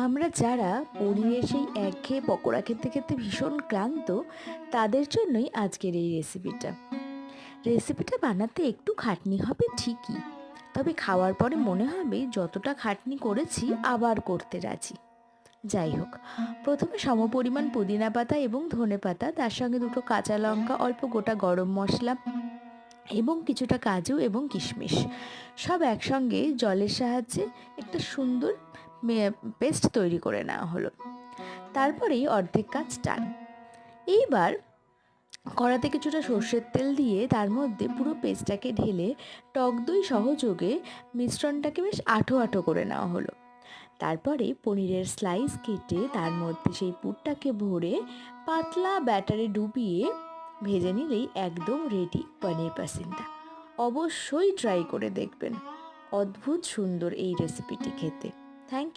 আমরা যারা পনিরের সেই একঘেয়ে পকোড়া খেতে খেতে ভীষণ ক্লান্ত, তাদের জন্যই আজকের এই রেসিপিটা বানাতে একটু খাটনি হবে ঠিকই, তবে খাওয়ার পরে মনে হবে যতটা খাটনি করেছি আবার করতে রাজি। যাই হোক, প্রথমে সমপরিমাণ পুদিনা পাতা এবং ধনে পাতা, তার সঙ্গে দুটো কাঁচা লঙ্কা, অল্প গোটা গরম মশলা এবং কিছুটা কাজু এবং কিশমিশ সব একসঙ্গে জলের সাহায্যে একটা সুন্দর পেস্ট তৈরি করে নেওয়া হলো। তারপরেই অর্ধেক কাজ ডান। এইবার কড়াতে কিছুটা সর্ষের তেল দিয়ে তার মধ্যে পুরো পেস্টটাকে ঢেলে টক দই সহযোগে মিশ্রণটাকে বেশ আঁটো আঁটো করে নেওয়া হলো। তারপরে পনিরের স্লাইস কেটে তার মধ্যে সেই পুরটাকে ভরে পাতলা ব্যাটারে ডুবিয়ে ভেজে নিলেই একদম রেডি পনির পাসিন্দা। অবশ্যই ট্রাই করে দেখবেন, অদ্ভুত সুন্দর এই রেসিপিটি খেতে। থ্যাংক